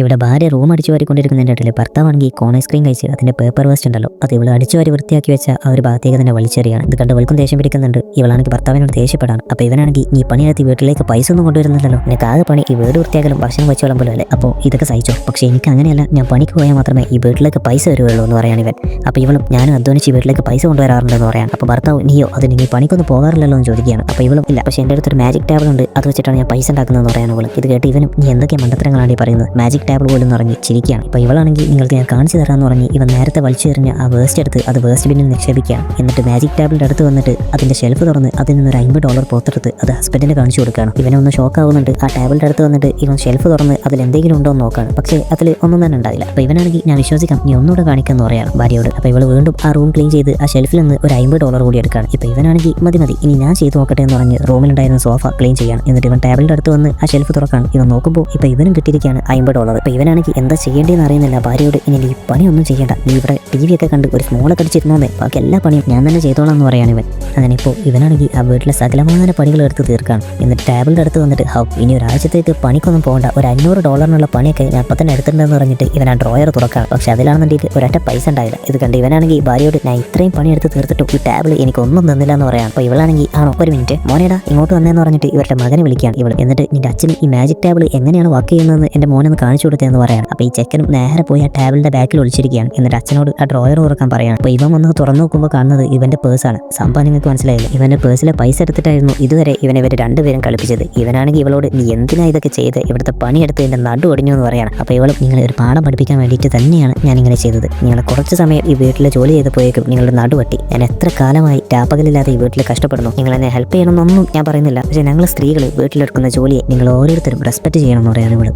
ഇവിടെ ഭാര്യ റൂം അടിച്ചു വാരിക്കൊണ്ടിരിക്കുന്നതിൻ്റെ ഇടയിൽ ഭർത്താവാണെങ്കിൽ കോൺ ഐസ്ക്രീം കഴിച്ച് അതിന്റെ പേപ്പർ വേസ്റ്റ് ഉണ്ടല്ലോ അത് ഇവൾ അടിച്ചു വാരി വൃത്തിയാക്കി വെച്ച ആ ഒരു ഭാഗത്തേക്ക് തന്നെ വലിച്ചെറിയാണ്. ഇത് കണ്ട് ഇവൾക്കും ദേഷ്യം പിടിക്കുന്നുണ്ട്. ഇവളാണെങ്കിൽ ഭർത്താവിനോട് ദേഷ്യപ്പെടാണ്. അപ്പോൾ ഇവനാണെങ്കിൽ നീ പണിയെടുത്ത് വീട്ടിലേക്ക് പൈസ ഒന്നും കൊണ്ടുവരുന്നില്ലല്ലോ, നിനക്ക് ആകെ പണി ഈ വീട് വൃത്തിയാക്കലും ഭക്ഷണം വെച്ചോളം പോലും അല്ലേ, അപ്പോൾ ഇതൊക്കെ സഹിച്ചോ, പക്ഷേ എനിക്ക് അങ്ങനെയല്ല, ഞാൻ പണിക്ക് പോയാൽ മാത്രമേ ഈ വീട്ടിലേക്ക് പൈസ വരുവുള്ളൂ എന്ന് പറയാൻ ഇവൻ. അപ്പോൾ ഇവളും ഞാനും അധ്വാനിച്ച് വീട്ടിലേക്ക് പൈസ കൊണ്ടുവരാറുണ്ടെന്ന് പറയാം. അപ്പോൾ ഭർത്താവ് നീയോ അതിന് നീ പണിക്കൊന്നും പോകാറില്ലല്ലോ എന്ന് ചോദിക്കുകയാണ്. അപ്പോൾ ഇവളും ഇല്ല, പക്ഷേ എൻ്റെ അടുത്തൊരു മാജിക് ടേബിൾ ഉണ്ട്, അത് വെച്ചിട്ടാണ് ഞാൻ പൈസ ഉണ്ടാക്കുന്നതെന്ന് പറയാൻ ഇവളും. ഇത് കേട്ട് ഇവനും നീ എന്തൊക്കെ മണ്ടത്തരങ്ങളാണ് ഈ പറയുന്നത്, മാജിക് ടേബിൾ പോലും പറഞ്ഞ് ചിരിക്കുകയാണ്. ഇപ്പോൾ ഇവളാണെങ്കിൽ നിങ്ങൾക്ക് ഞാൻ കാണിച്ചു തരാമെന്ന് പറഞ്ഞ് ഇവൻ നേരത്തെ വലിച്ചെറിഞ്ഞ ആ വേസ്റ്റ് എടുത്ത് അത് വേസ്റ്റ് ബിന്നിൽ നിക്ഷേപിക്കുകയാണ്. എന്നിട്ട് മാജിക് ടേബിളിൻ്റെ അടുത്ത് വന്നിട്ട് അതിൻ്റെ ഷെൽഫ് തുറന്ന് അതിൽ നിന്നൊരു $50 പുറത്തെടുത്ത് അത് ഹസ്ബൻഡിന് കാണിച്ചു കൊടുക്കുകയാണ്. ഇവനൊന്ന് ഷോക്ക് ആവുന്നുണ്ട്. ആ ടേബിളിൻ്റെ അടുത്ത് വന്നിട്ട് ഇവൻ ഷെൽഫ് തുറന്ന് അതിൽ എന്തെങ്കിലും ഉണ്ടോ എന്ന് നോക്കുകയാണ്. പക്ഷേ അതിൽ ഒന്നും തന്നെ ഉണ്ടായില്ല. അപ്പോൾ ഇവനാണെങ്കിൽ ഞാൻ വിശ്വസിക്കാം, നീ ഒന്നുകൂടെ കാണിക്കാമെന്ന് പറയാണ് ഭാര്യയോട്. അപ്പോൾ ഇവൾ വീണ്ടും ആ റൂം ക്ലീൻ ചെയ്ത് ആ ഷെൽഫിൽ നിന്ന് ഒരു $50 കൂടി എടുക്കുകയാണ്. ഇപ്പോൾ ഇവനാണെങ്കിൽ മതി ഇനി ഞാൻ ചെയ്ത് നോക്കട്ടെ എന്ന് പറഞ്ഞ് റൂമിലുണ്ടായിരുന്ന സോഫ ക്ലീൻ ചെയ്യാണ്. എന്നിട്ട് ഇവൻ ടേബിളിൻ്റെ അടുത്ത് വന്ന് ആ ഷെൽഫ് തുറക്കാണ്. ഇവൻ നോക്കുമ്പോൾ ഇപ്പോൾ ഇവനും കിട്ടിയിരിക്കുകയാണ് $50. ഇപ്പോൾ ഇവനാണെങ്കിൽ എന്താ ചെയ്യേണ്ടതെന്ന് അറിയുന്നില്ല. ഭാര്യയോട് ഇനി ഈ പണിയൊന്നും ചെയ്യേണ്ട, നീ ഇവിടെ TV ഒക്കെ കണ്ട് ഒരു സ്മോളൊക്കെ അടിച്ചിരുന്നോന്നേ, ബാക്കി എല്ലാ പണിയും ഞാൻ തന്നെ ചെയ്തോളാം എന്ന് പറയാണ് ഇവൻ. അങ്ങനെ ഇപ്പോൾ ഇവനാണെങ്കിൽ ആ വീട്ടിലെ സകലമായ പണികൾ എടുത്ത് തീർക്കാണ്. എന്നിട്ട് ടേബിളിൻ്റെ അടുത്ത് വന്നിട്ട് ഇനി ഒരാഴ്ചത്തേക്ക് പണിക്കൊന്നും പോകണ്ട, ഒരു $500 പണിയൊക്കെ ഞാൻ അപ്പം തന്നെ എടുത്തിട്ടുണ്ടെന്ന് പറഞ്ഞിട്ട് ഇവൻ ആ ഡ്രോയർ തുറക്കാണ്. പക്ഷെ അതിലാണെന്നുണ്ടെങ്കിൽ ഒരൊറ്റ പൈസ ഉണ്ടായില്ല. ഇത് കണ്ട് ഇവനാണെങ്കിൽ ഭാര്യയോട് ഞാൻ ഇത്രയും പണിയെടുത്ത് തീർത്തിട്ടും ഈ ടേബിൾ എനിക്കൊന്നും തന്നില്ല എന്ന് പറയാം. അപ്പോൾ ഇവളാണെങ്കിൽ ആണോ ഒരു മിനിറ്റ് മോനേടാ ഇങ്ങോട്ട് വന്നേന്ന് പറഞ്ഞിട്ട് ഇവരുടെ മകനെ വിളിക്കുകയാണ് ഇവൾ. എന്നിട്ട് നിന്റെ അച്ഛന് ഈ മാജിക് ടേബിൾ എങ്ങനെയാണ് വർക്ക് ചെയ്യുന്നതെന്ന് എൻ്റെ മോനൊന്ന് കാണിച്ചു കൊടുത്തതെന്ന് പറയാം. അപ്പോൾ ഈ ചെക്കനും നേരെ പോയി ആ ടേബിളിൻ്റെ ബാക്കിൽ ഒളിച്ചിരിക്കുകയാണ്. എന്നിട്ട് അച്ഛനോട് ആ ഡ്രോയർ തുറക്കാൻ പറയാണ്. അപ്പോൾ ഇവൻ വന്ന് തുറന്നു നോക്കുമ്പോൾ കാണുന്നത് ഇവൻ്റെ പേഴ്സാണ്. സംഭവം നിങ്ങൾക്ക് മനസ്സിലായില്ല, ഇവൻ്റെ പേഴ്സിലെ പൈസ എടുത്തിട്ടായിരുന്നു ഇതുവരെ ഇവർ രണ്ടുപേരും കളിപ്പിച്ചത്. ഇവനാണെങ്കിൽ ഇവളോട് നീ എന്തിനാ ഇതൊക്കെ ചെയ്ത് ഇവിടുത്തെ പണിയെടുത്ത് എൻ്റെ നടു ഒടിഞ്ഞു എന്ന് പറയാണ്. അപ്പോൾ ഇവളും നിങ്ങളെ ഒരു പാഠം പഠിപ്പിക്കാൻ വേണ്ടിയിട്ട് തന്നെയാണ് ഞാൻ ഇങ്ങനെ ചെയ്തത്. നിങ്ങൾ കുറച്ച് സമയം ഈ വീട്ടിലെ ജോലി ചെയ്തപ്പോഴേക്കും നിങ്ങളുടെ നടുവട്ടി. ഞാൻ എത്ര കാലമായി രാപ്പകലില്ലാതെ ഈ വീട്ടിൽ കഷ്ടപ്പെടുന്നു. നിങ്ങൾ എന്നെ ഹെൽപ്പ് ചെയ്യണമെന്നൊന്നും ഞാൻ പറയുന്നില്ല, പക്ഷേ ഞങ്ങൾ സ്ത്രീകൾ വീട്ടിലെടുക്കുന്ന ജോലിയെ നിങ്ങൾ ഓരോരുത്തരും റെസ്പെക്ട് ചെയ്യണമെന്ന് പറയാണ് ഇവൾ.